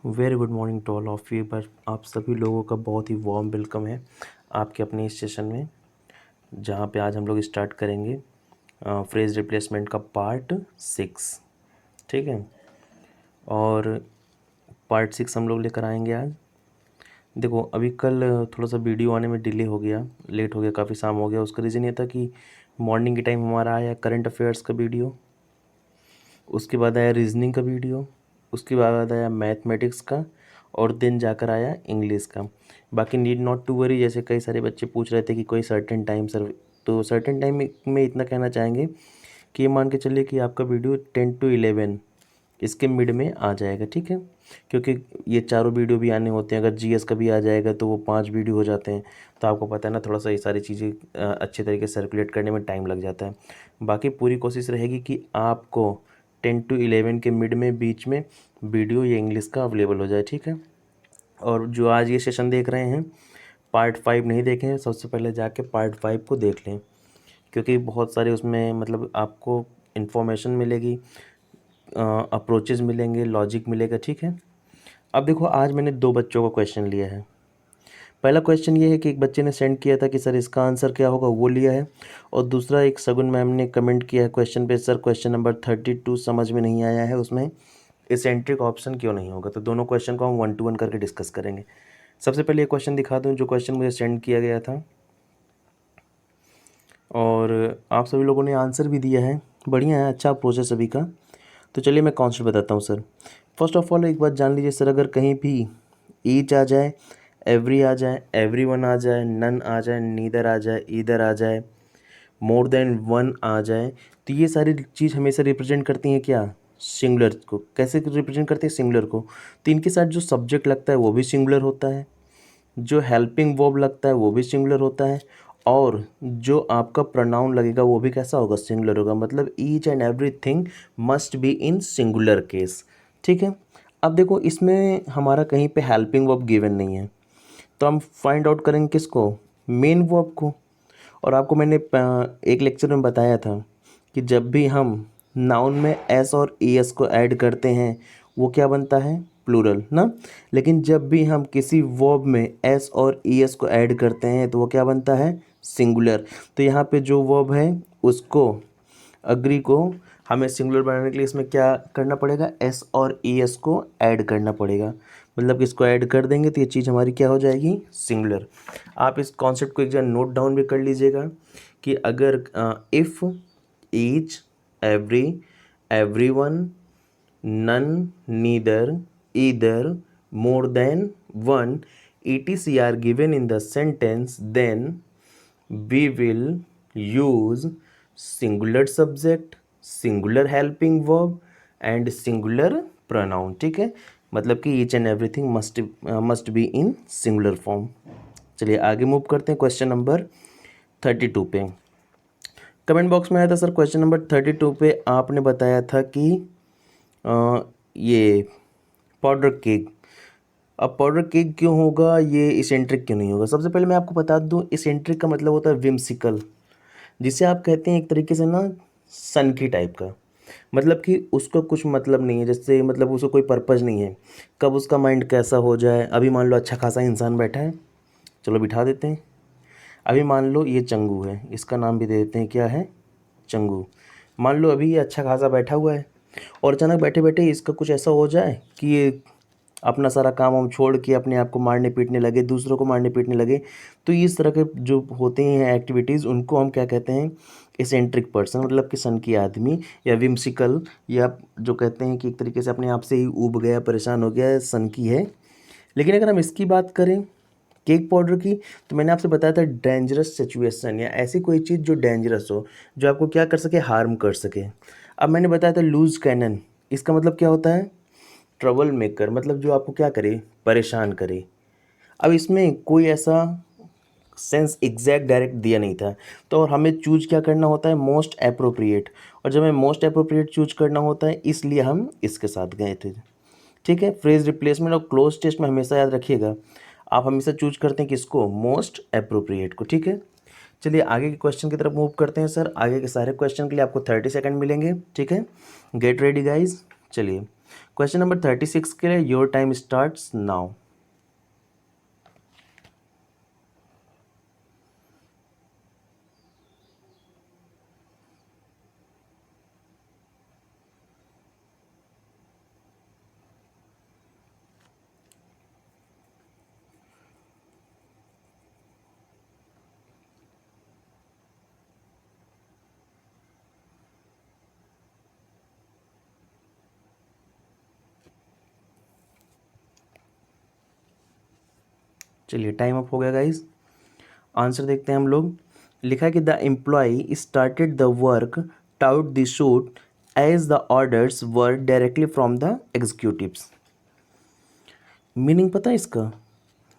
Very good morning to all of you. पर आप सभी लोगों का बहुत ही वार्म वेलकम है आपके अपने इस सेशन में, जहाँ पे आज हम लोग स्टार्ट करेंगे फ्रेज रिप्लेसमेंट का पार्ट 6। ठीक है, और पार्ट 6 हम लोग लेकर आएंगे आज। देखो, अभी कल थोड़ा सा वीडियो आने में डिले हो गया, लेट हो गया, काफ़ी शाम हो गया। उसका रीज़न ये था कि मॉर्निंग के टाइम हमारा आया करंट अफेयर्स का वीडियो, उसके बाद आया रीजनिंग का वीडियो, उसके बाद आया मैथमेटिक्स का, और दिन जाकर आया इंग्लिश का। बाकी नीड नॉट टू वरी, जैसे कई सारे बच्चे पूछ रहे थे कि कोई सर्टेन टाइम सर, तो सर्टेन टाइम में इतना कहना चाहेंगे कि ये मान के चलिए कि आपका वीडियो 10 to 11 इसके मिड में आ जाएगा। ठीक है, क्योंकि ये चारों वीडियो भी आने होते हैं। अगर जीएस का भी आ जाएगा तो वो 5 वीडियो हो जाते हैं। तो आपको पता है ना, थोड़ा सा ये सारी चीज़ें अच्छे तरीके से सर्कुलेट करने में टाइम लग जाता है। बाकी पूरी कोशिश रहेगी कि आपको 10 to 11 के मिड में, बीच में वीडियो ये इंग्लिश का अवेलेबल हो जाए। ठीक है, और जो आज ये सेशन देख रहे हैं, पार्ट 5 नहीं देखे हैं, सबसे पहले जाके पार्ट 5 को देख लें, क्योंकि बहुत सारे उसमें मतलब आपको इन्फॉर्मेशन मिलेगी, अप्रोचेज़ मिलेंगे, लॉजिक मिलेगा। ठीक है, अब देखो, आज मैंने 2 बच्चों का क्वेश्चन लिया है। पहला क्वेश्चन ये है कि एक बच्चे ने सेंड किया था कि सर इसका आंसर क्या होगा, वो लिया है। और दूसरा, एक सगुन मैम ने कमेंट किया है क्वेश्चन पे, सर क्वेश्चन नंबर 32 समझ में नहीं आया है, उसमें एसेंट्रिक ऑप्शन क्यों नहीं होगा। तो दोनों क्वेश्चन को हम 1 to 1 करके डिस्कस करेंगे। सबसे पहले ये क्वेश्चन दिखा दूँ, जो क्वेश्चन मुझे सेंड किया गया था, और आप सभी लोगों ने आंसर भी दिया है। बढ़िया है, अच्छा अप्रोच है सभी का। तो चलिए मैं कॉन्सेप्ट बताता हूँ सर। फर्स्ट ऑफ ऑल एक बात जान लीजिए सर, अगर कहीं भी ईच आ जाए, एवरी आ जाए, एवरी वन आ जाए, नन आ जाए, नीदर आ जाए, ईदर आ जाए, मोर देन वन आ जाए, तो ये सारी चीज़ हमेशा रिप्रेजेंट करती हैं क्या, सिंगुलर को। कैसे रिप्रेजेंट करते हैं सिंगुलर को, तो इनके साथ जो सब्जेक्ट लगता है वो भी सिंगुलर होता है, जो हेल्पिंग वर्ब लगता है वो भी सिंगुलर होता है, और जो आपका प्रोनाउन लगेगा वो भी कैसा होगा, सिंगुलर होगा। मतलब each and everything must be in singular case. ठीक है, अब देखो, इसमें हमारा कहीं पे हेल्पिंग वर्ब गिवन नहीं है, तो हम फाइंड आउट करेंगे किसको, मेन वर्ब को। और आपको मैंने एक लेक्चर में बताया था कि जब भी हम नाउन में एस और ई एस को ऐड करते हैं वो क्या बनता है, प्लूरल ना। लेकिन जब भी हम किसी वर्ब में एस और ई एस को ऐड करते हैं तो वो क्या बनता है, सिंगुलर। तो यहाँ पे जो वर्ब है उसको, अग्री को, हमें सिंगुलर बनाने के लिए इसमें क्या करना पड़ेगा, एस और ई एस को ऐड करना पड़ेगा। मतलब कि इसको ऐड कर देंगे तो ये चीज़ हमारी क्या हो जाएगी, सिंगुलर। आप इस कॉन्सेप्ट को एक जगह नोट डाउन भी कर लीजिएगा कि अगर if, each, every, everyone, none, neither, either, more than one, etc are given in the sentence, then we will use singular subject, singular helping verb and singular pronoun। ठीक है, मतलब कि each and everything must be in singular form। चलिए आगे move करते हैं question number 32 पे। Comment box में आया था सर, क्वेश्चन नंबर 32 पे आपने बताया था कि ये पाउडर केक। अब पाउडर केक क्यों होगा, ये इसेंट्रिक क्यों नहीं होगा। सबसे पहले मैं आपको बता दूं, इसेंट्रिक का मतलब होता है विम्सिकल, जिसे आप कहते हैं एक तरीके से ना सनकी टाइप का। मतलब कि उसका कुछ मतलब नहीं है, जैसे मतलब उसको कोई पर्पज़ नहीं है, कब उसका माइंड कैसा हो जाए। अभी मान लो अच्छा खासा इंसान बैठा है, चलो बिठा देते हैं। अभी मान लो ये चंगू है, इसका नाम भी दे देते हैं, क्या है, चंगू। मान लो अभी ये अच्छा खासा बैठा हुआ है, और अचानक बैठे बैठे इसका कुछ ऐसा हो जाए कि ये अपना सारा काम हम छोड़ के अपने आप को मारने पीटने लगे, दूसरों को मारने पीटने लगे। तो इस तरह के जो होते हैं एक्टिविटीज़, उनको हम क्या कहते हैं, एसेंट्रिक पर्सन, मतलब कि सन की आदमी, या विम्सिकल, या जो कहते हैं कि एक तरीके से अपने आप से ही ऊब गया, परेशान हो गया, सन की है। लेकिन अगर हम इसकी बात करें, केक पाउडर की, तो मैंने आपसे बताया था डेंजरस सिचुएशन, या ऐसी कोई चीज़ जो डेंजरस हो, जो आपको क्या कर सके, हार्म कर सके। अब मैंने बताया था लूज कैनन, इसका मतलब क्या होता है, ट्रबल मेकर, मतलब जो आपको क्या करे, परेशान करे। अब इसमें कोई ऐसा सेंस एग्जैक्ट डायरेक्ट दिया नहीं था, तो और हमें चूज क्या करना होता है, मोस्ट अप्रोप्रिएट। और जब हमें मोस्ट अप्रोप्रिएट चूज करना होता है, इसलिए हम इसके साथ गए थे। ठीक है, फ्रेज रिप्लेसमेंट और क्लोज टेस्ट में हमेशा याद रखिएगा, आप हमेशा चूज करते हैं किसको, मोस्ट अप्रोप्रिएट को। ठीक है, चलिए आगे के क्वेश्चन की तरफ मूव करते हैं सर। आगे के सारे क्वेश्चन के लिए आपको 30 सेकंड मिलेंगे। ठीक है, गेट रेडी गाइज। चलिए क्वेश्चन नंबर 36 के लिए योर टाइम स्टार्ट्स नाउ। चलिए टाइम अप हो गया गाइस। आंसर देखते हैं हम लोग। लिखा है कि the employ started the work tout the shoot as the orders were directly from the executives. Meaning पता है इसका?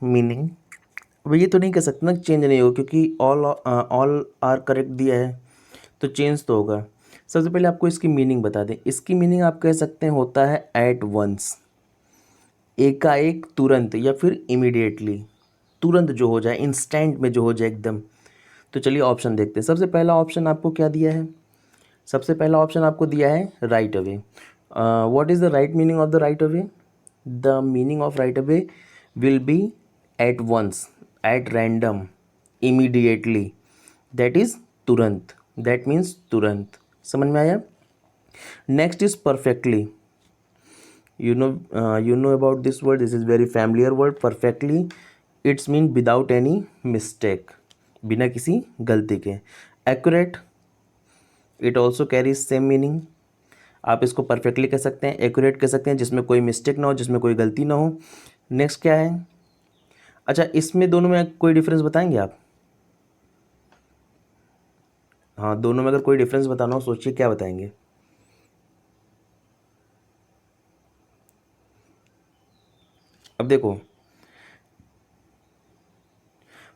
मीनिंग अब ये तो नहीं कह सकते ना चेंज नहीं होगा, क्योंकि ऑल आर करेक्ट दिया है तो चेंज तो होगा। सबसे पहले आपको इसकी मीनिंग बता दें। इसकी मीनिंग आप कह सकते हैं होता है एट वंस, एकाएक, तुरंत, या फिर इमीडिएटली, तुरंत जो हो जाए, इंस्टेंट में जो हो जाए एकदम। तो चलिए ऑप्शन देखते हैं। सबसे पहला ऑप्शन आपको क्या दिया है? सबसे पहला ऑप्शन आपको दिया है right away. What is the right meaning of the right away? The meaning of right away will be at once, at random, immediately, that is तुरंत, दैट मीन्स तुरंत। समझ में आया? Next is perfectly. you know about this word. This is very familiar word, perfectly. It's mean without any mistake, बिना किसी गलती के। accurate, it also carries same meaning. आप इसको perfectly कह सकते हैं, accurate कह सकते हैं, जिसमें कोई मिस्टेक ना हो, जिसमें कोई गलती ना हो। नेक्स्ट क्या है? अच्छा, इसमें दोनों में कोई डिफरेंस बताएंगे आप? हाँ, दोनों में अगर कोई डिफरेंस बताना हो सोचिए क्या बताएंगे। अब देखो,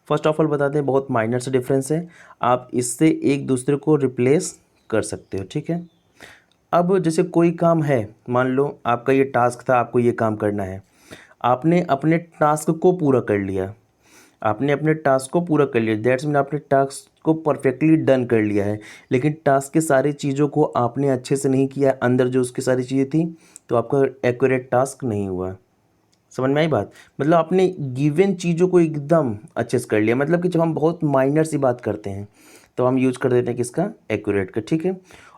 फर्स्ट ऑफ ऑल बताते हैं, बहुत माइनर से डिफरेंस है, आप इससे एक दूसरे को रिप्लेस कर सकते हो, ठीक है। अब जैसे कोई काम है, मान लो आपका ये टास्क था, आपको ये काम करना है, आपने अपने टास्क को पूरा कर लिया, आपने अपने टास्क को पूरा कर लिया, दैट्स मीन आपने टास्क को परफेक्टली डन कर लिया है। लेकिन टास्क के सारी चीज़ों को आपने अच्छे से नहीं किया, अंदर जो उसकी सारी चीज़ें थी, तो आपका एक्यूरेट टास्क नहीं हुआ। समझ में आई बात? मतलब आपने गिवन चीज़ों को एकदम अच्छे से कर लिया। मतलब कि जब हम बहुत माइनर सी बात करते हैं तो हम यूज कर देते हैं किसका? एक्यूरेट का, ठीक है।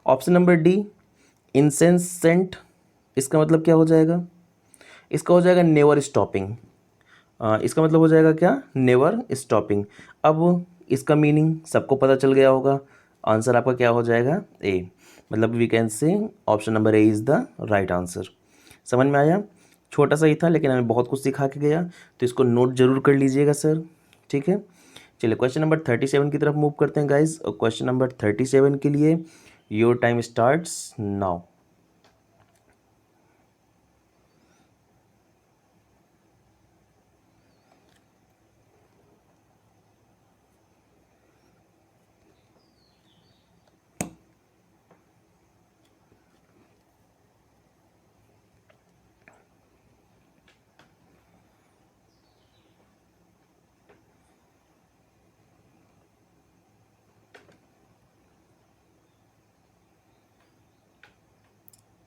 ऑप्शन नंबर डी, इंसेंसेंट, इसका मतलब क्या हो जाएगा? इसका हो जाएगा नेवर स्टॉपिंग। इसका मतलब हो जाएगा क्या? Never stopping. अब इसका मीनिंग सबको पता चल गया होगा। आंसर आपका क्या हो जाएगा? ए। मतलब we can say option number A is the right answer. समझ में आया? छोटा सा ही था लेकिन हमें बहुत कुछ सिखा के गया, तो इसको नोट जरूर कर लीजिएगा सर, ठीक है। चलिए क्वेश्चन नंबर 37 की तरफ मूव करते हैं गाइज। और क्वेश्चन नंबर 37 के लिए योर टाइम स्टार्ट्स नाउ।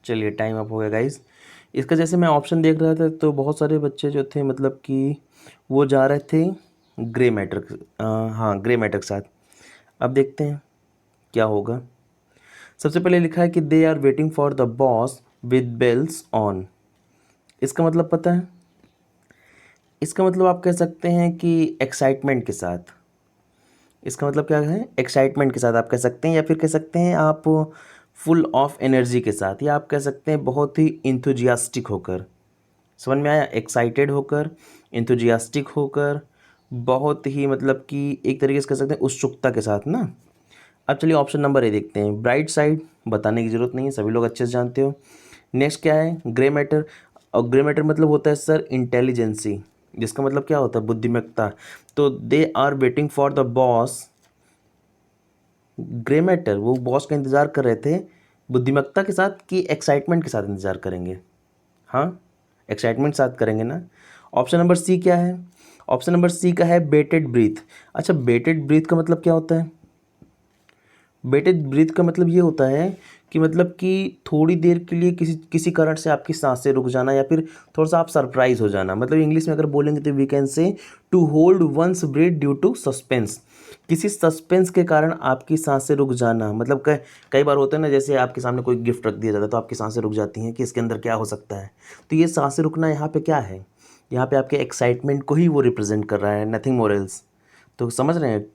चलिए टाइम अप हो गया गाइज। इसका जैसे मैं ऑप्शन देख रहा था तो बहुत सारे बच्चे जो थे, मतलब कि वो जा रहे थे ग्रे मैटर, हाँ ग्रे मैटर के साथ। अब देखते हैं क्या होगा। सबसे पहले लिखा है कि they are waiting for the boss with bells on. इसका मतलब पता है? इसका मतलब आप कह सकते हैं कि एक्साइटमेंट के साथ। इसका मतलब क्या है? एक्साइटमेंट के साथ आप कह सकते हैं, या फिर कह सकते हैं आप फुल ऑफ एनर्जी के साथ, या आप कह सकते हैं बहुत ही इंथुजियास्टिक होकर। समझ में आया? एक्साइटेड होकर, इंथुजियास्टिक होकर, बहुत ही मतलब कि एक तरीके से कह सकते हैं उत्सुकता के साथ ना। अब चलिए ऑप्शन नंबर ए देखते हैं। ब्राइट साइड बताने की ज़रूरत नहीं है, सभी लोग अच्छे से जानते हो। नेक्स्ट क्या है? Grey matter. और ग्रे मैटर मतलब होता है सर इंटेलिजेंसी, जिसका मतलब क्या होता है? बुद्धिमत्ता। तो they are waiting for the boss, grey matter, वो बॉस का इंतज़ार कर रहे थे बुद्धिमत्ता के साथ कि एक्साइटमेंट के साथ इंतज़ार करेंगे? हाँ, एक्साइटमेंट साथ करेंगे ना। ऑप्शन नंबर सी क्या है? ऑप्शन नंबर सी का है बेटेड ब्रीथ। अच्छा, बेटेड ब्रीथ का मतलब क्या होता है? बेटेड ब्रीथ का मतलब ये होता है कि मतलब कि थोड़ी देर के लिए किसी किसी कारण से आपकी सांसें रुक जाना या फिर थोड़ा सा आप सरप्राइज हो जाना। मतलब इंग्लिश में अगर बोलेंगे तो we can say to hold one's breath due to suspense. किसी सस्पेंस के कारण आपकी सांसें रुक जाना। मतलब कई बार होता है ना, जैसे आपके सामने कोई गिफ्ट रख दिया जाता है तो आपकी सांसें रुक जाती हैं कि इसके अंदर क्या हो सकता है। तो ये सांसें रुकना यहाँ पे क्या है, यहाँ पे आपके एक्साइटमेंट को ही वो रिप्रेजेंट कर रहा है, नथिंग मोर एल्स। तो समझ रहे हैं।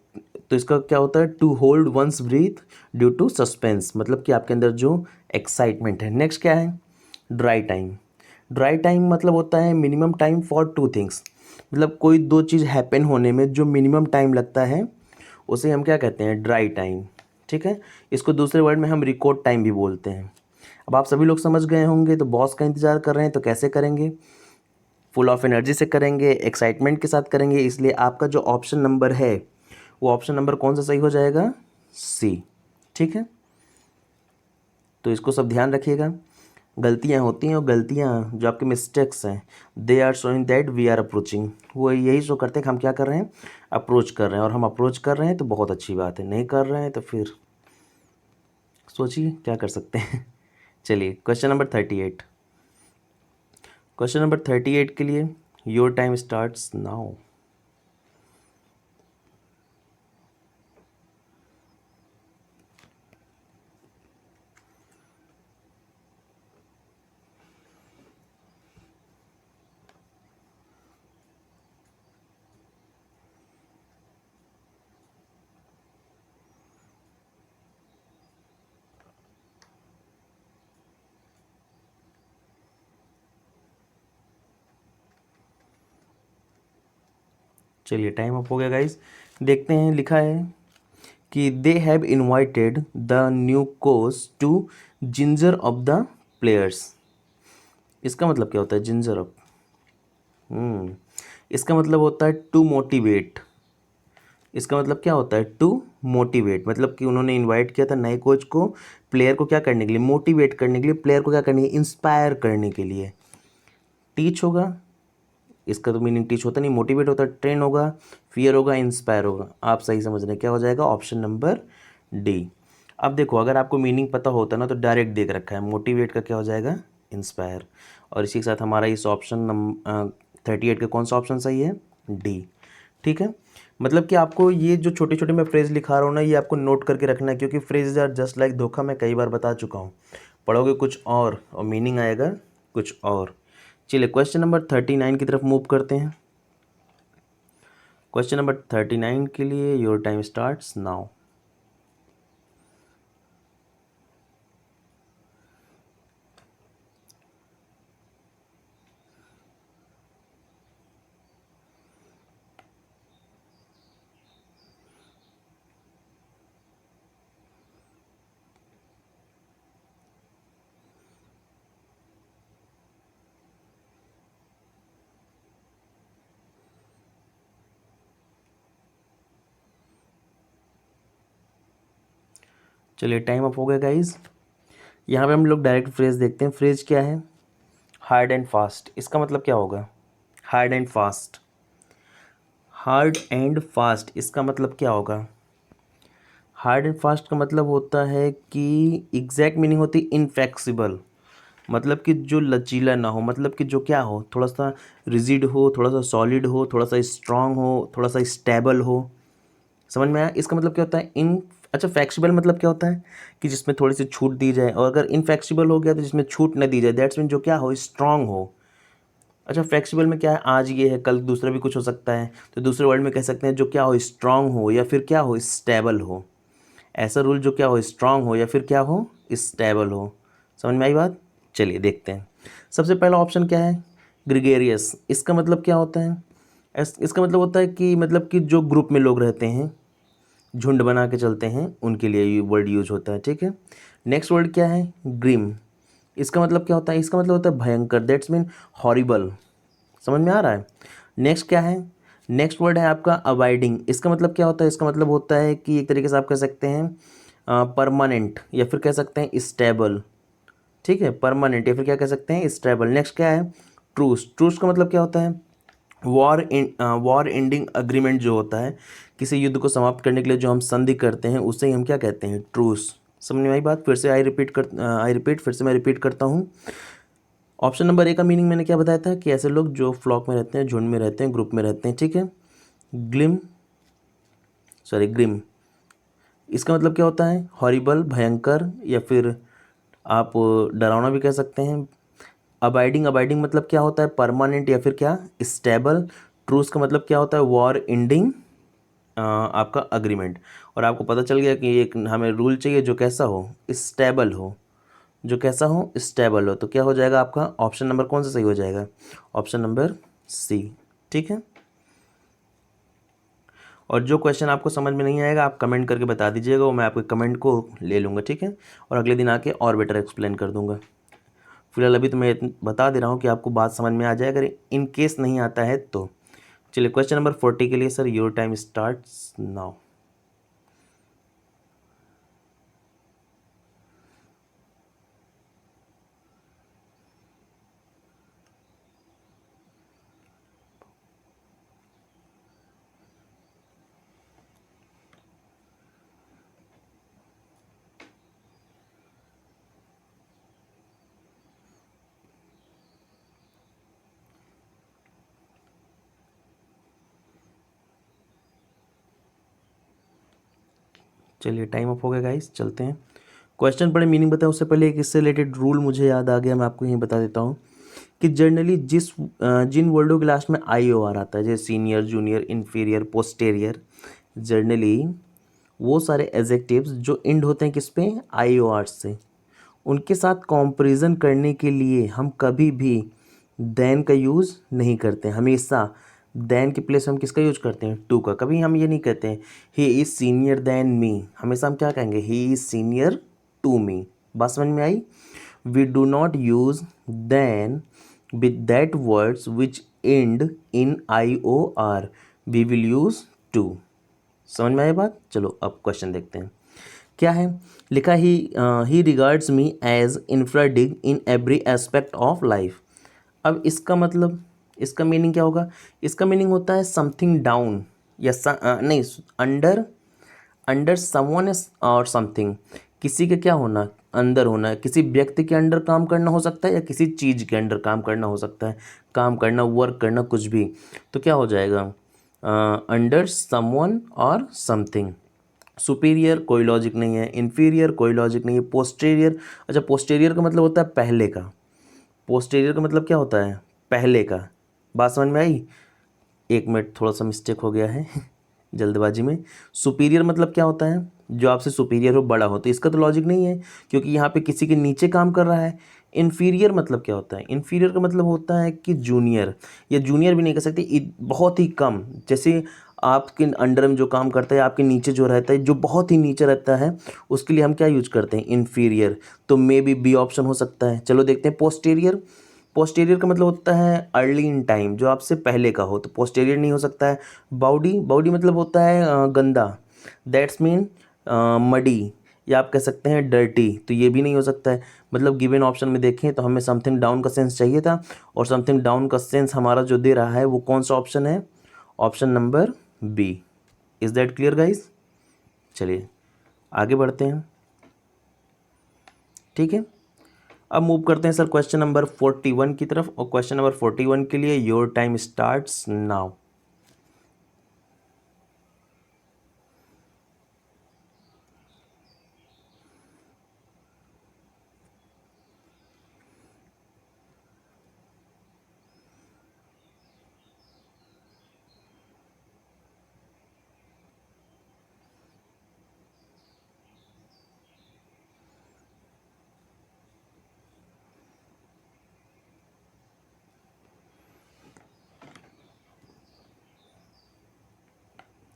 तो इसका क्या होता है, to hold one's breath due to suspense, मतलब कि आपके अंदर जो एक्साइटमेंट है। नेक्स्ट क्या है, ड्राई टाइम। ड्राई टाइम मतलब होता है minimum time for two things. मतलब कोई दो चीज़ हैपन होने में जो मिनिमम टाइम लगता है उसे हम क्या कहते हैं, ड्राई टाइम। ठीक है, इसको दूसरे वर्ड में हम रिकॉर्ड टाइम भी बोलते हैं। अब आप सभी लोग समझ गए होंगे। तो बॉस का इंतज़ार कर रहे हैं तो कैसे करेंगे, फुल ऑफ एनर्जी से करेंगे, एक्साइटमेंट के साथ करेंगे। इसलिए आपका जो ऑप्शन नंबर है वो ऑप्शन नंबर कौन सा सही हो जाएगा, सी। ठीक है, तो इसको सब ध्यान रखिएगा। गलतियाँ होती हैं और गलतियाँ जो आपके मिस्टेक्स हैं, they are showing that we are approaching. वो यही शो करते हैं कि हम क्या कर रहे हैं, अप्रोच कर रहे हैं। और हम अप्रोच कर रहे हैं तो बहुत अच्छी बात है, नहीं कर रहे हैं तो फिर सोचिए क्या कर सकते हैं। चलिए क्वेश्चन नंबर 38। क्वेश्चन नंबर 38 के लिए योर टाइम स्टार्ट्स नाउ। चलिए टाइम अप हो गया गाइस। देखते हैं, लिखा है कि they have invited the new coach to ginger of the players. इसका मतलब क्या होता है, जिंजर अप। इसका मतलब होता है टू मोटिवेट। इसका मतलब क्या होता है, टू मोटिवेट। मतलब कि उन्होंने इनवाइट किया था नए कोच को प्लेयर को क्या करने के लिए, मोटिवेट करने के लिए। प्लेयर को क्या करने के लिए, इंस्पायर करने के लिए। टीच होगा, इसका तो मीनिंग टीच होता नहीं, मोटिवेट होता है। ट्रेन होगा, फियर होगा, इंस्पायर होगा। आप सही समझ रहे हैं, क्या हो जाएगा, ऑप्शन नंबर डी। अब देखो, अगर आपको मीनिंग पता होता ना तो डायरेक्ट देख रखा है, मोटिवेट का क्या हो जाएगा, इंस्पायर। और इसी के साथ हमारा इस ऑप्शन नंबर 38 का कौन सा ऑप्शन सही है, डी। ठीक है, मतलब कि आपको ये जो छोटे छोटे मैं फ्रेज लिखा रहा हूँ ना, ये आपको नोट करके रखना है, क्योंकि फ्रेजेज आर जस्ट लाइक धोखा। मैं कई बार बता चुका हूँ। पढ़ोगे कुछ और मीनिंग आएगा कुछ और। चलिए क्वेश्चन नंबर 39 की तरफ मूव करते हैं। क्वेश्चन नंबर 39 के लिए योर टाइम स्टार्ट्स नाउ। चलिए टाइम अप हो गया गाइज। यहाँ पे हम लोग डायरेक्ट फ्रेज देखते हैं। फ्रेज क्या है, हार्ड एंड फास्ट। इसका मतलब क्या होगा, hard and fast. Hard and fast इसका मतलब क्या होगा, हार्ड एंड फास्ट का मतलब होता है कि एग्जैक्ट मीनिंग होती है इनफ्लेक्सिबल। मतलब कि जो लचीला ना हो, मतलब कि जो क्या हो, थोड़ा सा रिजिड हो, थोड़ा सा सॉलिड हो, थोड़ा सा स्ट्रांग हो, थोड़ा सा स्टेबल हो। समझ में आया। इसका मतलब क्या होता है, इन अच्छा फ्लेक्सिबल मतलब क्या होता है कि जिसमें थोड़ी सी छूट दी जाए। और अगर इनफ्लेक्सिबल हो गया तो जिसमें छूट न दी जाए। दैट्स मीन जो क्या हो, स्ट्रांग हो। अच्छा फ्लेक्सिबल में क्या है, आज ये है कल दूसरा भी कुछ हो सकता है। तो दूसरे वर्ड में कह सकते हैं जो क्या हो, स्ट्रांग हो या फिर क्या हो, स्टेबल हो। ऐसा रूल जो क्या हो, स्ट्रांग हो या फिर क्या हो, स्टेबल हो। समझ में आई बात। चलिए देखते हैं। सबसे पहला ऑप्शन क्या है, ग्रिगेरियस। इसका मतलब क्या होता है, इसका मतलब होता है कि मतलब कि जो ग्रुप में लोग रहते हैं, झुंड बना के चलते हैं, उनके लिए ये वर्ड यूज होता है। ठीक है, नेक्स्ट वर्ड क्या है, ग्रिम। इसका मतलब क्या होता है, इसका मतलब होता है भयंकर। That's mean horrible. समझ में आ रहा है। नेक्स्ट क्या है, नेक्स्ट वर्ड है आपका अवॉइडिंग। इसका मतलब क्या होता है, इसका मतलब होता है कि एक तरीके से आप कह सकते हैं परमानेंट या फिर कह सकते हैं स्टेबल। ठीक है, परमानेंट या फिर क्या कह सकते हैं, स्टेबल। नेक्स्ट क्या है, ट्रूस। ट्रूस का मतलब क्या होता है, वॉर एंडिंग अग्रीमेंट जो होता है, किसी युद्ध को समाप्त करने के लिए जो हम संधि करते हैं उसे ही हम क्या कहते हैं, ट्रूस। समझ में आई बात? फिर से फिर से मैं रिपीट करता हूँ। ऑप्शन नंबर ए का मीनिंग मैंने क्या बताया था कि ऐसे लोग जो फ्लॉक में रहते हैं, झुंड में रहते हैं, ग्रुप में रहते हैं, ठीक है। ग्रिम, इसका मतलब क्या होता है? हॉरिबल, भयंकर, या फिर आप डरावना भी कह सकते हैं। अबाइडिंग मतलब क्या होता है? परमानेंट या फिर क्या? स्टेबल। ट्रूस का मतलब क्या होता है? वॉर एंडिंग, आपका अग्रीमेंट। और आपको पता चल गया कि एक हमें रूल चाहिए जो कैसा हो? स्टेबल हो। जो कैसा हो? स्टेबल हो। तो क्या हो जाएगा आपका? ऑप्शन नंबर कौन सा सही हो जाएगा? ऑप्शन नंबर सी, ठीक है। और जो क्वेश्चन आपको समझ में नहीं आएगा आप कमेंट करके बता दीजिएगा, वो मैं आपके कमेंट को ले लूँगा, ठीक है। और अगले दिन आके और बेटर एक्सप्लेन कर दूँगा। फिलहाल अभी तो मैं बता दे रहा हूँ कि आपको बात समझ में आ जाए, अगर इन केस नहीं आता है तो। चलिए क्वेश्चन नंबर 40 के लिए sir your time starts now. चलिए टाइम अप हो गया गाइस, चलते हैं। क्वेश्चन पढ़े, मीनिंग बताएं उससे पहले एक इससे रिलेटेड रूल मुझे याद आ गया, मैं आपको यहीं बता देता हूँ कि जनरली जिन वर्डों के लास्ट में आई ओ आर आता है, जैसे senior, junior, inferior, posterior, generally वो सारे एडजेक्टिव्स जो एंड होते हैं किस पे? आई ओ आर से, उनके साथ कंपैरिजन करने के लिए हम कभी भी देन का यूज़ नहीं करते। हमेशा देन के प्लेस हम किसका यूज करते हैं? टू का। कभी हम ये नहीं कहते हैं he is senior than me, हमेशा हम क्या कहेंगे? He is senior to me. बात समझ में आई? We do not use than with that words which end in I O R, we will use to. समझ में आई बात? चलो अब क्वेश्चन देखते हैं क्या है। लिखा he regards me as infra dig in every aspect of life. अब इसका मतलब, इसका मीनिंग क्या होगा? इसका मीनिंग होता है समथिंग डाउन, या नहीं, अंडर, अंडर समवन और समथिंग, किसी के क्या होना? अंदर होना। किसी व्यक्ति के अंडर काम करना हो सकता है, या किसी चीज़ के अंडर काम करना हो सकता है। काम करना, वर्क करना, कुछ भी। तो क्या हो जाएगा? अंडर समवन और समथिंग। सुपीरियर कोई लॉजिक नहीं है, इन्फीरियर कोई लॉजिक नहीं है, पोस्टीरियर, अच्छा पोस्टीरियर का मतलब होता है पहले का। पोस्टीरियर का मतलब क्या होता है? पहले का। बात समझ में आई? एक मिनट, थोड़ा सा मिस्टेक हो गया है जल्दबाजी में। सुपीरियर मतलब क्या होता है? जो आपसे सुपीरियर हो, बड़ा हो। तो इसका तो लॉजिक नहीं है क्योंकि यहाँ पे किसी के नीचे काम कर रहा है। इन्फीरियर मतलब क्या होता है? इन्फीरियर का मतलब होता है कि जूनियर, या जूनियर भी नहीं कह सकते, बहुत ही कम। जैसे आपके अंडर में जो काम करता है, आपके नीचे जो रहता है, जो बहुत ही नीचे रहता है, उसके लिए हम क्या यूज करते हैं? इन्फीरियर। तो मे बी ऑप्शन हो सकता है। चलो देखते हैं पोस्टीरियर। पोस्टीरियर का मतलब होता है अर्ली इन टाइम, जो आपसे पहले का हो, तो पोस्टीरियर नहीं हो सकता है। बाउडी, बाउडी मतलब होता है गंदा, दैट्स मीन मडी, या आप कह सकते हैं डर्टी, तो ये भी नहीं हो सकता है। मतलब गिवन ऑप्शन में देखें तो हमें समथिंग डाउन का सेंस चाहिए था, और समथिंग डाउन का सेंस हमारा जो दे रहा है वो कौन सा ऑप्शन है? Option number B. Is that clear guys? चलिए आगे बढ़ते हैं, ठीक है। अब मूव करते हैं सर क्वेश्चन नंबर 41 की तरफ, और क्वेश्चन नंबर 41 के लिए योर टाइम स्टार्ट्स नाउ।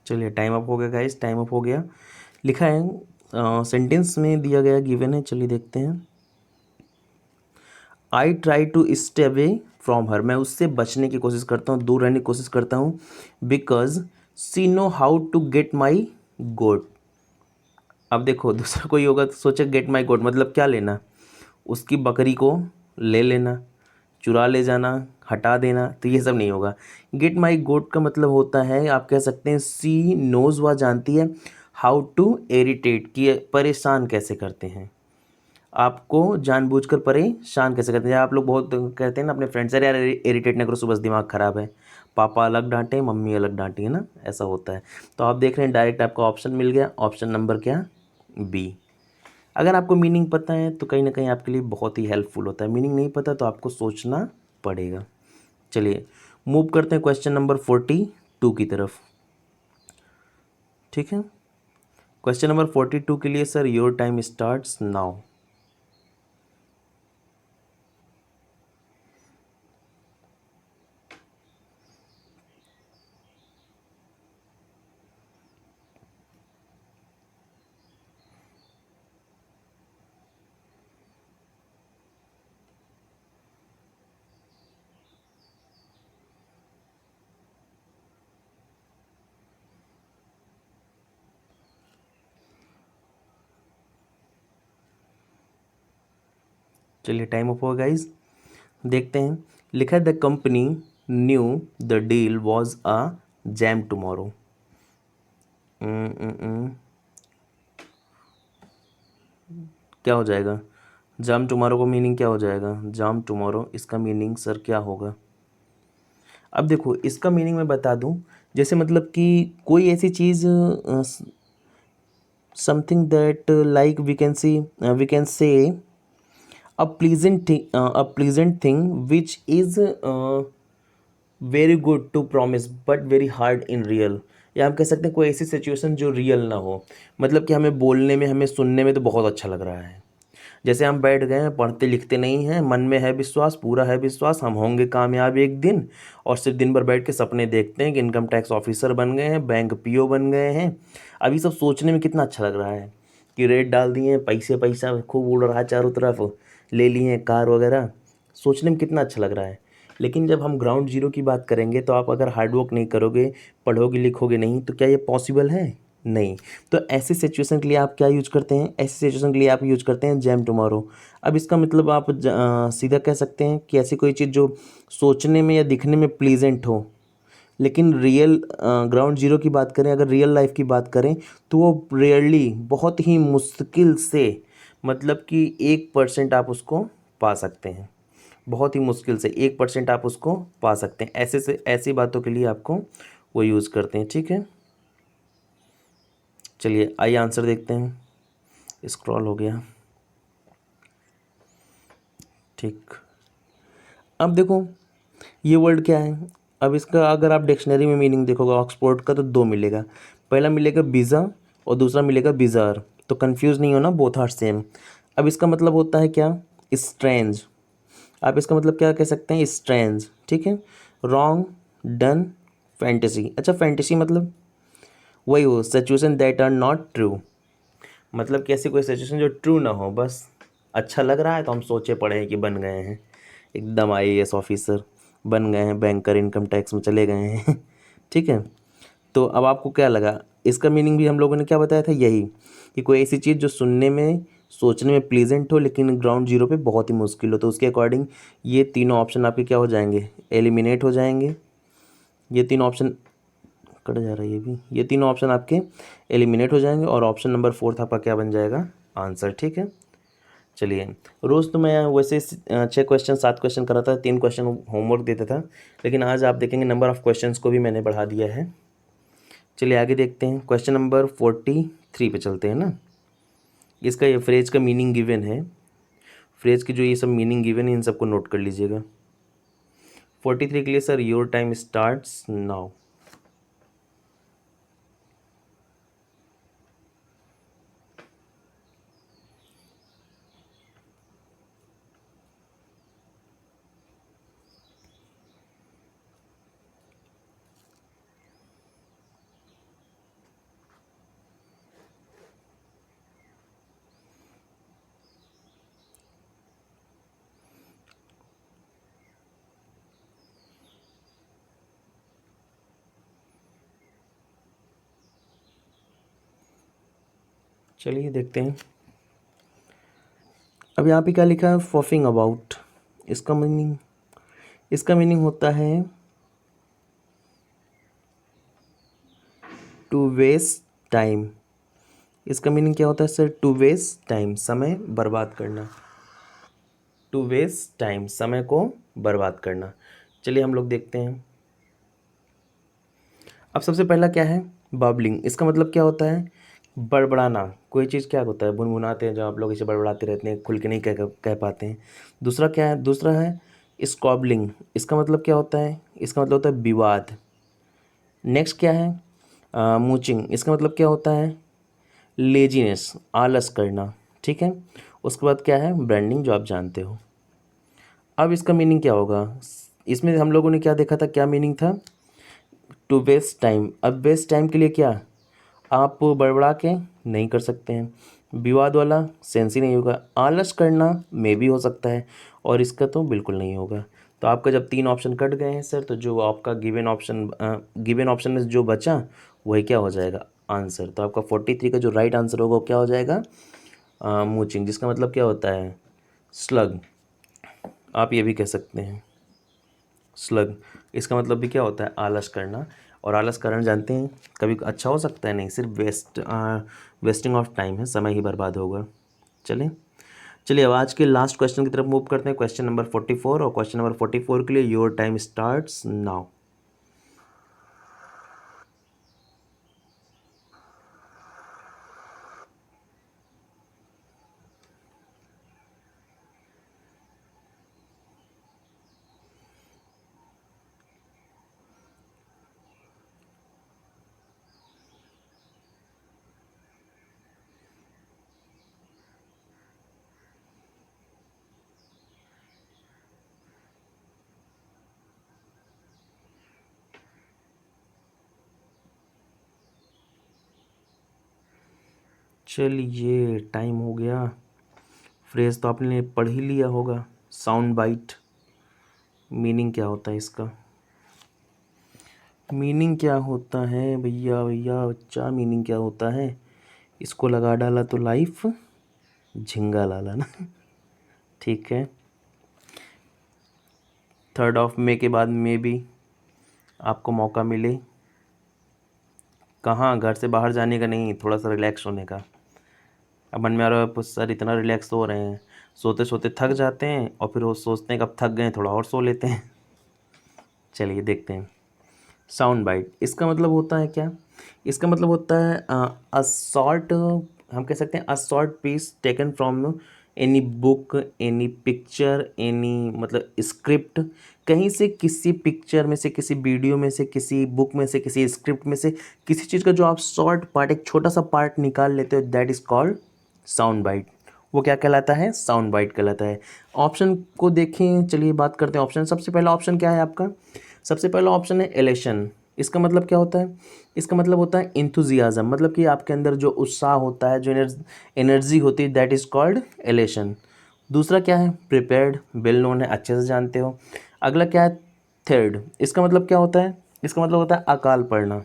चलिए टाइम अप हो गया गाइस, टाइम अप हो गया। लिखा है सेंटेंस में दिया गया, गिवन है, चलिए देखते हैं। I try to stay away from her, मैं उससे बचने की कोशिश करता हूँ, दूर रहने की कोशिश करता हूँ। Because she know how to get my goat. अब देखो दूसरा कोई होगा तो सोचे गेट माई गोट मतलब क्या लेना? उसकी बकरी को ले लेना, चुरा ले जाना, हटा देना, तो ये सब नहीं होगा। गेट माई गोट का मतलब होता है, आप कह सकते हैं सी नोज, वह जानती है, हाउ टू इरिटेट, कि परेशान कैसे करते हैं, आपको जानबूझकर परेशान कैसे करते हैं। आप लोग बहुत कहते हैं ना अपने फ्रेंड से, अरे यार इरिटेट ना करो, सुबह से दिमाग ख़राब है, पापा अलग डांटे मम्मी अलग डांटी, है ना, ऐसा होता है। तो आप देख रहे हैं डायरेक्ट आपको ऑप्शन मिल गया, ऑप्शन नंबर क्या, बी। अगर आपको मीनिंग पता है तो कहीं ना कहीं आपके लिए बहुत ही हेल्पफुल होता है, मीनिंग नहीं पता तो आपको सोचना पड़ेगा। चलिए मूव करते हैं क्वेश्चन नंबर 42 की तरफ। ठीक है, क्वेश्चन नंबर 42 के लिए sir your time starts now. चलिए टाइम अप होगा गाइज, देखते हैं। लिखा है the company new the deal was a jam tomorrow. क्या हो जाएगा, जाम टुमारो को मीनिंग क्या हो जाएगा, जाम टुमारो, इसका मीनिंग सर क्या होगा। अब देखो इसका मीनिंग मैं बता दूं, जैसे मतलब कि कोई ऐसी चीज़, something that like we can say a pleasant thing which is very good to promise but very hard in real. या हम कह सकते हैं कोई ऐसी सिचुएशन जो रियल ना हो, मतलब कि हमें बोलने में हमें सुनने में तो बहुत अच्छा लग रहा है। जैसे हम बैठ गए हैं, पढ़ते लिखते नहीं हैं, मन में है विश्वास, पूरा है विश्वास हम होंगे कामयाब एक दिन, और सिर्फ दिन भर बैठ के सपने देखते हैं कि इनकम टैक्स ऑफिसर बन गए हैं, बैंक पीओ बन गए हैं। अभी सब सोचने में कितना अच्छा लग रहा है कि रेट डाल दिए हैं, पैसे पैसा खूब उड़ रहा है चारों तरफ, ले लिए हैं कार वगैरह, सोचने में कितना अच्छा लग रहा है। लेकिन जब हम ग्राउंड जीरो की बात करेंगे तो आप अगर हार्डवर्क नहीं करोगे, पढ़ोगे लिखोगे नहीं, तो क्या ये पॉसिबल है, नहीं। तो ऐसी सिचुएशन के लिए आप क्या यूज करते हैं, ऐसी सिचुएशन के लिए आप यूज करते हैं जैम टुमारो। अब इसका मतलब आप सीधा कह सकते हैं कि ऐसी कोई चीज़ जो सोचने में या दिखने में प्लीजेंट हो, लेकिन रियल ग्राउंड जीरो की बात करें, अगर रियल लाइफ की बात करें, तो वो रेयरली, बहुत ही मुश्किल से, मतलब कि 1% आप उसको पा सकते हैं, बहुत ही मुश्किल से 1% आप उसको पा सकते हैं। ऐसे से ऐसी बातों के लिए आपको वो यूज़ करते हैं। ठीक है, चलिए आइए आंसर देखते हैं। स्क्रॉल हो गया, ठीक। अब देखो ये वर्ड क्या है। अब इसका अगर आप डिक्शनरी में मीनिंग देखोगे ऑक्सफोर्ड का, तो दो मिलेगा। पहला मिलेगा बिज़ा और दूसरा मिलेगा बिज़ार। तो कंफ्यूज नहीं होना, बोथ आर सेम। अब इसका मतलब होता है क्या, स्ट्रेंज। आप इसका मतलब क्या कह सकते हैं, स्ट्रेंज। ठीक है, रॉन्ग, डन, फैंटेसी। अच्छा फैंटेसी मतलब वही हो, situation that are not true, मतलब कि ऐसी कोई सिचुएशन जो ट्रू ना हो, बस अच्छा लग रहा है तो हम सोचे पड़े हैं कि बन गए हैं एकदम आईएएस ऑफिसर, बन गए हैं बैंकर, इनकम टैक्स में चले गए हैं। ठीक है, तो अब आपको क्या लगा, इसका मीनिंग भी हम लोगों ने क्या बताया था, यही कि कोई ऐसी चीज़ जो सुनने में सोचने में प्लीजेंट हो लेकिन ग्राउंड जीरो पे बहुत ही मुश्किल हो। तो उसके अकॉर्डिंग ये तीनों ऑप्शन आपके क्या हो जाएंगे, एलिमिनेट हो जाएंगे। ये तीनों ऑप्शन कट जा रहा है, ये तीनों ऑप्शन आपके एलिमिनेट हो जाएंगे और ऑप्शन नंबर 4 आपका क्या बन जाएगा, आंसर। ठीक है, चलिए रोज़ तो मैं वैसे 6 क्वेश्चन 7 क्वेश्चन कराता था, 3 क्वेश्चन होमवर्क देता था, लेकिन आज आप देखेंगे नंबर ऑफ़ क्वेश्चंस को भी मैंने बढ़ा दिया है। चलिए आगे देखते हैं, क्वेश्चन नंबर 43 पे चलते हैं ना। इसका ये फ्रेज का मीनिंग गिवन है, फ्रेज की जो ये सब मीनिंग गिवन है इन सबको नोट कर लीजिएगा। 43 के लिए sir your time starts now. चलिए देखते हैं, अब यहाँ पे क्या लिखा है, फॉफिंग अबाउट। इसका मीनिंग होता है टू वेस्ट टाइम, इसका मीनिंग क्या होता है सर? टू वेस्ट टाइम, समय बर्बाद करना। टू वेस्ट टाइम, समय को बर्बाद करना। चलिए हम लोग देखते हैं। अब सबसे पहला क्या है? बबलिंग। इसका मतलब क्या होता है? बड़बड़ाना। कोई चीज़ क्या होता है? बुनबुनाते हैं, जब आप लोग इसे बड़बड़ाते रहते हैं, खुल के नहीं कह पाते हैं। दूसरा क्या है? दूसरा है स्क्वॉबलिंग। इसका मतलब क्या होता है? इसका मतलब होता है विवाद। नेक्स्ट क्या है? मूचिंग। इसका मतलब क्या होता है? लेजीनेस, आलस करना। ठीक है। उसके बाद क्या है? ब्रांडिंग, जो आप जानते हो। अब इसका मीनिंग क्या होगा? इसमें हम लोगों ने क्या देखा था? क्या मीनिंग था? To waste time. अब वेस्ट टाइम के लिए क्या? आप बड़बड़ा के नहीं कर सकते हैं। विवाद वाला सेंस ही नहीं होगा। आलस करना में भी हो सकता है, और इसका तो बिल्कुल नहीं होगा। तो आपका जब 3 ऑप्शन कट गए हैं सर, तो जो आपका गिवन ऑप्शन में जो बचा वही क्या हो जाएगा? आंसर। तो आपका 43 का जो राइट आंसर होगा वो क्या हो जाएगा? मूचिंग, जिसका मतलब क्या होता है? स्लग। आप ये भी कह सकते हैं स्लग। इसका मतलब भी क्या होता है? आलस करना। और आलस कारण जानते हैं कभी अच्छा हो सकता है? नहीं, सिर्फ वेस्टिंग ऑफ टाइम है, समय ही बर्बाद होगा। चलिए चलिए अब आज के लास्ट क्वेश्चन की तरफ मूव करते हैं, क्वेश्चन नंबर 44। और क्वेश्चन नंबर 44 के लिए योर टाइम स्टार्ट्स नाउ। चलिए टाइम हो गया। फ्रेज तो आपने पढ़ ही लिया होगा, साउंड बाइट। मीनिंग क्या होता है इसका? मीनिंग क्या होता है भैया भैया बच्चा? मीनिंग क्या होता है? इसको लगा डाला तो लाइफ झिंगा लाला ना। ठीक है। 3 मई के बाद में भी आपको मौका मिले, कहाँ घर से बाहर जाने का नहीं, थोड़ा सा रिलैक्स होने का। अब मन में आ रहा है सर इतना रिलैक्स हो रहे हैं, सोते सोते थक जाते हैं और फिर वो सोचते हैं कि अब थक गए थोड़ा और सो लेते हैं। चलिए देखते हैं। साउंड बाइट, इसका मतलब होता है क्या? इसका मतलब होता है अ शॉर्ट, हम कह सकते हैं a short piece taken from any book, any picture, any मतलब स्क्रिप्ट। कहीं से, किसी पिक्चर में से, किसी वीडियो में से, किसी बुक में से, किसी स्क्रिप्ट में से, किसी चीज़ का जो आप शॉर्ट पार्ट, एक छोटा सा पार्ट निकाल लेते हो, that is called sound bite. वो क्या कहलाता है? साउंड बाइट कहलाता है। ऑप्शन को देखें, चलिए बात करते हैं ऑप्शन। सबसे पहला ऑप्शन क्या है आपका? सबसे पहला ऑप्शन है एलेशन। इसका मतलब क्या होता है? इसका मतलब होता है इंथुजियाज़म, मतलब कि आपके अंदर जो उत्साह होता है, जो एनर्जी होती है, दैट इज़ कॉल्ड एलेशन। दूसरा क्या है? प्रिपेयर्ड, वेल नोन है, अच्छे से जानते हो। अगला क्या है? थर्ड। इसका मतलब क्या होता है? इसका मतलब होता है अकाल पड़ना।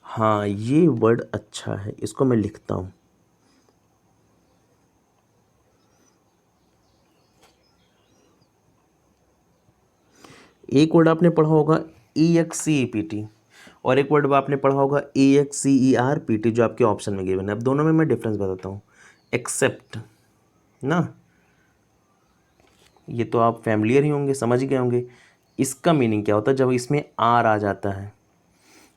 हाँ, ये वर्ड अच्छा है, इसको मैं लिखता हूँ। एक वर्ड आपने पढ़ा होगा EXCEPT, और एक वर्ड आपने पढ़ा होगा EXCERPT, जो आपके ऑप्शन में गिवन है। अब दोनों में मैं डिफरेंस बताता हूँ। एक्सेप्ट ना, ये तो आप फैमिलियर ही होंगे, समझ गए होंगे। इसका मीनिंग क्या होता है? जब इसमें आर आ जाता है,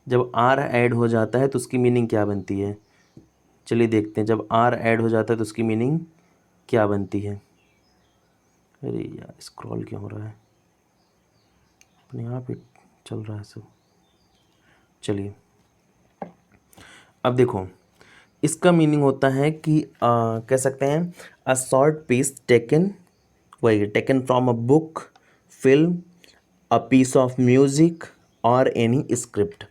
जब आर ऐड हो जाता है तो उसकी मीनिंग क्या बनती है? चलिए देखते हैं। जब आर ऐड हो जाता है तो उसकी मीनिंग क्या बनती है? अरे यार स्क्रॉल क्यों हो रहा है? अपने आप ही चल रहा है सब। चलिए अब देखो, इसका मीनिंग होता है कि कह सकते हैं अ शॉर्ट पीस टेकन, वही taken from a book, film, a piece of music और एनी स्क्रिप्ट।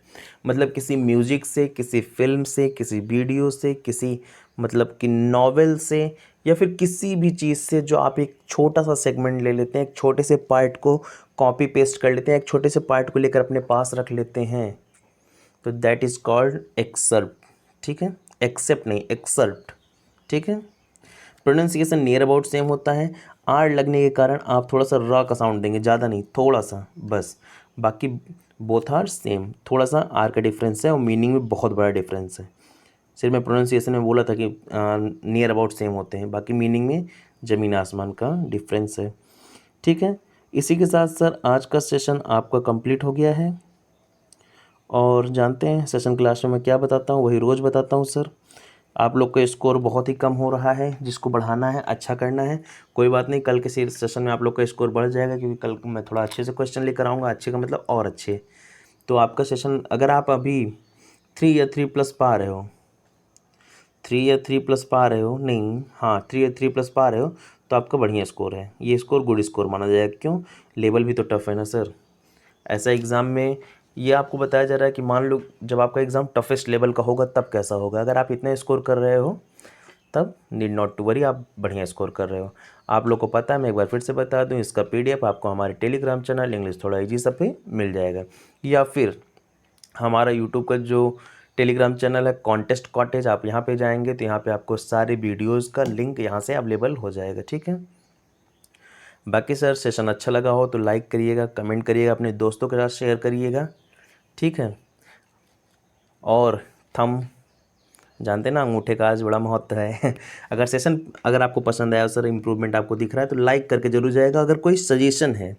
मतलब किसी म्यूजिक से, किसी फिल्म से, किसी वीडियो से, किसी मतलब कि नॉवेल से, या फिर किसी भी चीज़ से जो आप एक छोटा सा सेगमेंट ले लेते हैं, एक छोटे से पार्ट को कॉपी पेस्ट कर लेते हैं, एक छोटे से पार्ट को लेकर अपने पास रख लेते हैं, तो दैट इज़ कॉल्ड एक्सर्प्ट। ठीक है, एक्सेप्ट नहीं, एक्सर्प्ट। ठीक है। प्रोनाउंसिएशन नियर अबाउट सेम होता है। आर लगने के कारण आप थोड़ा सा र का साउंड देंगे, ज़्यादा नहीं, थोड़ा सा बस। बाकी बोथ आर सेम, थोड़ा सा आर का डिफरेंस है और मीनिंग में बहुत बड़ा डिफरेंस है। सिर्फ मैं प्रोनाउंसिएशन में बोला था कि नियर अबाउट सेम होते हैं, बाकी मीनिंग में ज़मीन आसमान का डिफरेंस है। ठीक है, इसी के साथ सर आज का सेशन आपका कंप्लीट हो गया है। और जानते हैं सेशन क्लास में मैं क्या बताता हूँ, वही रोज़ बताता हूँ सर। आप लोग का स्कोर बहुत ही कम हो रहा है, जिसको बढ़ाना है, अच्छा करना है। कोई बात नहीं, कल के सेशन में आप लोग का स्कोर बढ़ जाएगा, क्योंकि कल मैं थोड़ा अच्छे से क्वेश्चन लेकर आऊँगा। अच्छे का मतलब और अच्छे। तो आपका सेशन, अगर आप अभी 3 या 3+ पा रहे हो, 3 या 3+ पा रहे हो, नहीं हाँ 3 या 3+ पा रहे हो, तो आपका बढ़िया स्कोर है। ये स्कोर गुड स्कोर माना जाएगा। क्यों? लेवल भी तो टफ है ना सर। ऐसा एग्ज़ाम में ये आपको बताया जा रहा है कि मान लो जब आपका एग्ज़ाम टफेस्ट लेवल का होगा तब कैसा होगा। अगर आप इतना स्कोर कर रहे हो तब नीड नॉट टू वरी, आप बढ़िया स्कोर कर रहे हो। आप लोग को पता है, मैं एक बार फिर से बता दूं, इसका PDF आपको हमारे टेलीग्राम चैनल इंग्लिश थोड़ा इजी सब पे मिल जाएगा, या फिर हमारा यूट्यूब का जो टेलीग्राम चैनल है कॉन्टेस्ट कॉटेज, आप यहाँ पे जाएंगे तो यहाँ पे आपको सारे वीडियोज़ का लिंक यहाँ से अवेलेबल हो जाएगा। ठीक है, बाकी सर सेशन अच्छा लगा हो तो लाइक करिएगा, कमेंट करिएगा, अपने दोस्तों के साथ शेयर करिएगा। ठीक है, और थम जानते ना, अंगूठे का आज बड़ा महत्व है। अगर आपको पसंद आया सर, इम्प्रूवमेंट आपको दिख रहा है तो लाइक करके जरूर जाएगा। अगर कोई सजेशन है,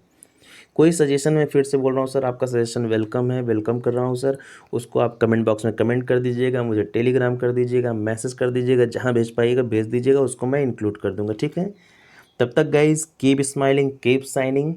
कोई सजेशन, मैं फिर से बोल रहा हूँ सर, आपका सजेशन वेलकम है, वेलकम कर रहा हूँ सर। उसको आप कमेंट बॉक्स में कमेंट कर दीजिएगा, मुझे टेलीग्राम कर दीजिएगा, मैसेज कर दीजिएगा, जहाँ भेज पाइएगा भेज दीजिएगा, उसको मैं इंक्लूड कर दूँगा। ठीक है, तब तक guys keep smiling, keep signing.